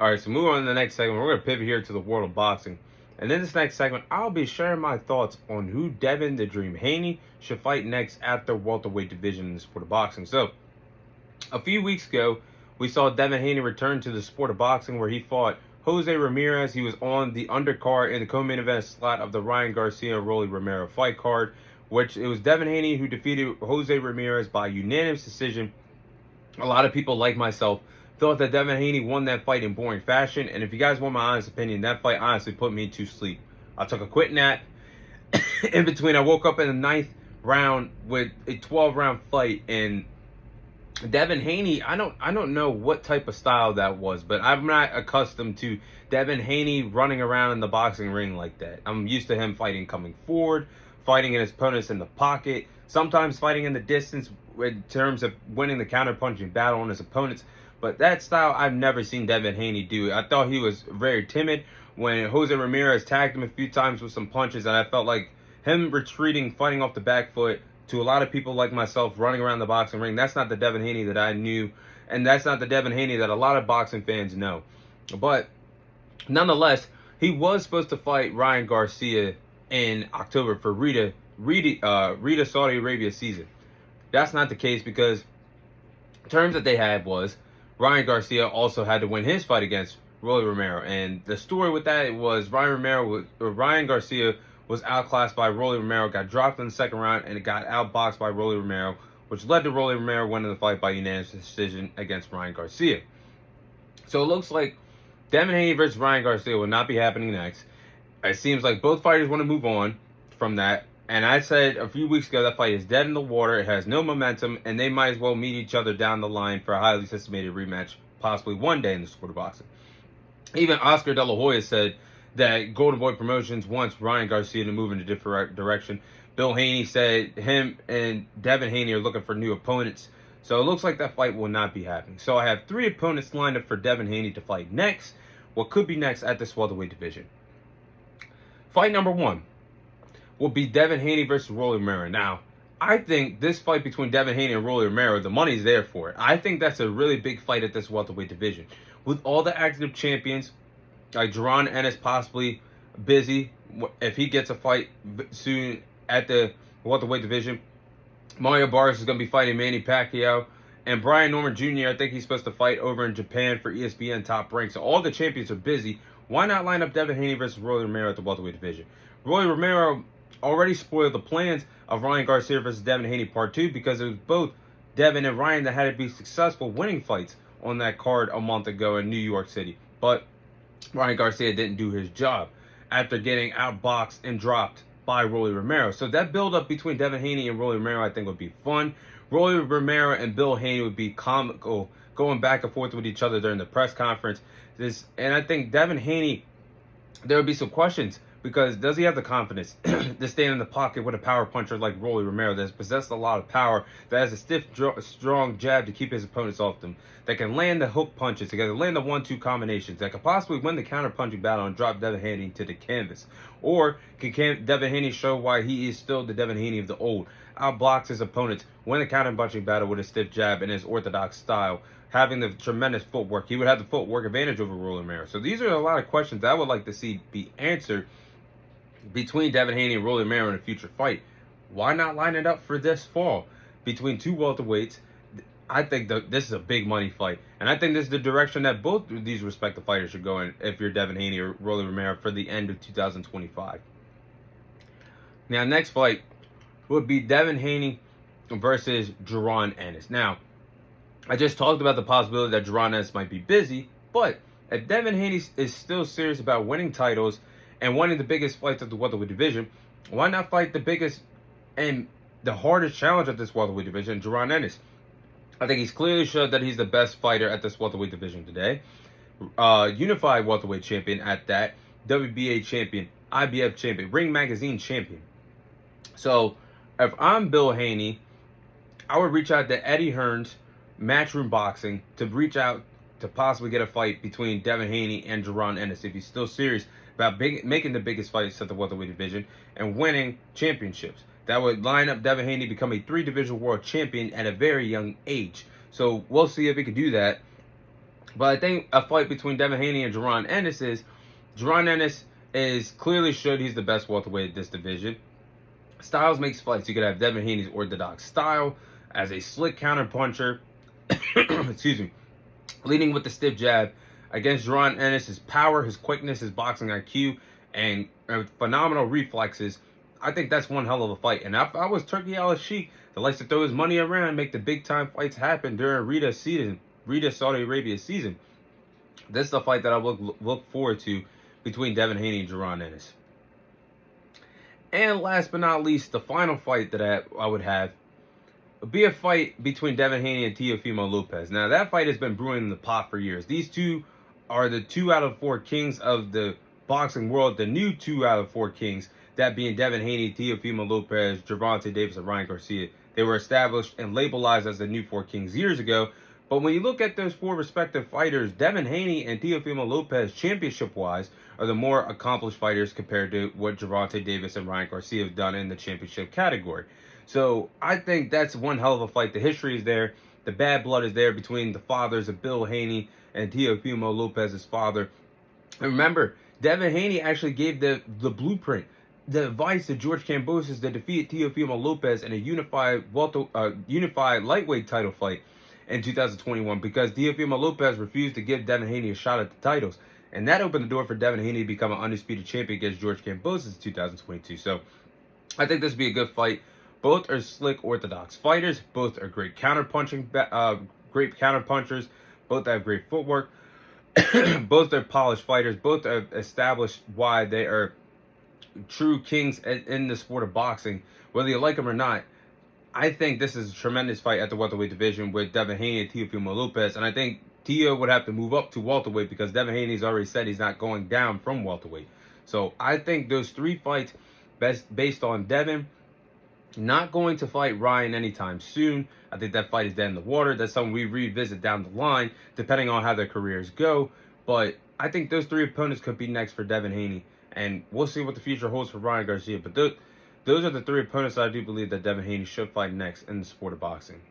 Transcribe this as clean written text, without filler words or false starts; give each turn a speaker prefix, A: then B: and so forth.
A: All right, so moving on to the next segment, we're going to pivot here to the world of boxing. And in this next segment, I'll be sharing my thoughts on who Devin the Dream Haney should fight next at the welterweight division in the sport of boxing. So, a few weeks ago, we saw Devin Haney return to the sport of boxing where he fought Jose Ramirez. He was on the undercard in the co-main event slot of the Ryan Garcia and Rolly Romero fight card, which it was Devin Haney who defeated Jose Ramirez by unanimous decision. A lot of people, like myself, thought that Devin Haney won that fight in boring fashion, and if you guys want my honest opinion, that fight honestly put me to sleep. I took a quick nap. In between, I woke up in the 9th round with a 12-round fight, and Devin Haney, I don't know what type of style that was, but I'm not accustomed to Devin Haney running around in the boxing ring like that. I'm used to him fighting coming forward, fighting his opponents in the pocket, sometimes fighting in the distance in terms of winning the counter-punching battle on his opponents. But that style, I've never seen Devin Haney do. I thought he was very timid when Jose Ramirez tagged him a few times with some punches, and I felt like him retreating, fighting off the back foot, to a lot of people like myself running around the boxing ring, that's not the Devin Haney that I knew, and that's not the Devin Haney that a lot of boxing fans know. But nonetheless, he was supposed to fight Ryan Garcia in October for Rita Saudi Arabia season. That's not the case because terms that they had was Ryan Garcia also had to win his fight against Rolly Romero, and the story with that was Ryan Garcia was outclassed by Rolly Romero, got dropped in the second round, and it got outboxed by Rolly Romero, which led to Rolly Romero winning the fight by unanimous decision against Ryan Garcia. So it looks like Devin Haney versus Ryan Garcia will not be happening next. It seems like both fighters want to move on from that. And I said a few weeks ago that fight is dead in the water. It has no momentum, and they might as well meet each other down the line for a highly anticipated rematch, possibly one day in the sport of boxing. Even Oscar De La Hoya said that Golden Boy Promotions wants Ryan Garcia to move in a different direction. Bill Haney said him and Devin Haney are looking for new opponents. So it looks like that fight will not be happening. So I have 3 opponents lined up for Devin Haney to fight next. What could be next at this welterweight division? Fight number 1 will be Devin Haney versus Rolly Romero. Now, I think this fight between Devin Haney and Rolly Romero, the money's there for it. I think that's a really big fight at this welterweight division. With all the active champions, like Jaron Ennis possibly busy, if he gets a fight soon at the welterweight division, Mario Barrios is going to be fighting Manny Pacquiao, and Brian Norman Jr., I think he's supposed to fight over in Japan for ESPN Top Rank. So all the champions are busy. Why not line up Devin Haney versus Rolly Romero at the welterweight division? Rolly Romero already spoiled the plans of Ryan Garcia versus Devin Haney Part 2 because it was both Devin and Ryan that had to be successful winning fights on that card a month ago in New York City. But Ryan Garcia didn't do his job after getting outboxed and dropped by Rolly Romero. So that build-up between Devin Haney and Rolly Romero I think would be fun. Rolly Romero and Bill Haney would be comical, going back and forth with each other during the press conference. And I think Devin Haney, there would be some questions because does he have the confidence to stand in the pocket with a power puncher like Rolly Romero that's possessed a lot of power, that has a stiff, strong jab to keep his opponents off them, that can land the hook punches, that can land the 1-2 combinations, that could possibly win the counter-punching battle and drop Devin Haney to the canvas? Or can Devin Haney show why he is still the Devin Haney of the old, outblocks his opponents, win the counter-punching battle with a stiff jab in his orthodox style, having the tremendous footwork? He would have the footwork advantage over Rolly Romero. So these are a lot of questions that I would like to see be answered between Devin Haney and Rolly Romero in a future fight. Why not line it up for this fall between 2 welterweights? I think this is a big money fight, and I think this is the direction that both of these respective fighters should go in if you're Devin Haney or Rolly Romero for the end of 2025. Now, next fight would be Devin Haney versus Jaron Ennis. Now, I just talked about the possibility that Jaron Ennis might be busy, but if Devin Haney is still serious about winning titles and winning the biggest fights of the welterweight division, why not fight the biggest and the hardest challenge at this welterweight division, Jaron Ennis? I think he's clearly showed that he's the best fighter at this welterweight division today. Unified welterweight champion at that, WBA champion, IBF champion, Ring Magazine champion. So if I'm Bill Haney, I would reach out to Eddie Hearns, Matchroom Boxing, to reach out to possibly get a fight between Devin Haney and Jaron Ennis if he's still serious about making the biggest fights at the welterweight division and winning championships. That would line up Devin Haney to become a 3-division world champion at a very young age. So we'll see if he can do that. But I think a fight between Devin Haney and Jaron Ennis is clearly showed he's the best welterweight at this division. Styles makes fights. You could have Devin Haney's orthodox style as a slick counterpuncher, excuse me, leading with the stiff jab against Jaron Ennis. His power, his quickness, his boxing IQ, and phenomenal reflexes. I think that's one hell of a fight. And if I was Turkey Al-Sheikh that likes to throw his money around and make the big time fights happen during Rita Saudi Arabia season, this is a fight that I look forward to between Devin Haney and Jaron Ennis. And last but not least, the final fight that I would have would be a fight between Devin Haney and Teofimo Lopez. Now, that fight has been brewing in the pot for years. These two are the 2 out of 4 kings of the boxing world, the new 2 out of 4 kings, that being Devin Haney, Teofimo Lopez, Gervonta Davis, and Ryan Garcia. They were established and labelized as the new 4 kings years ago. But when you look at those 4 respective fighters, Devin Haney and Teofimo Lopez, championship-wise, are the more accomplished fighters compared to what Gervonta Davis and Ryan Garcia have done in the championship category. So I think that's one hell of a fight. The history is there. The bad blood is there between the fathers of Bill Haney and Teofimo Lopez's father. And remember, Devin Haney actually gave the blueprint, the advice to George Kambosos to defeat Teofimo Lopez in a unified lightweight title fight in 2021, because Teofimo Lopez refused to give Devin Haney a shot at the titles. And that opened the door for Devin Haney to become an undisputed champion against George Kambosos in 2022. So I think this would be a good fight. Both are slick, orthodox fighters. Both are great counterpunchers. Both have great footwork. Both are polished fighters. Both have established why they are true kings in the sport of boxing, whether you like them or not. I think this is a tremendous fight at the welterweight division with Devin Haney and Teofimo Lopez, and I think Teo would have to move up to welterweight because Devin Haney's already said he's not going down from welterweight. So I think those 3 fights, based on Devin not going to fight Ryan anytime soon. I think that fight is dead in the water. That's something we revisit down the line, depending on how their careers go. But I think those 3 opponents could be next for Devin Haney, and we'll see what the future holds for Ryan Garcia. But those are the 3 opponents I do believe that Devin Haney should fight next in the sport of boxing.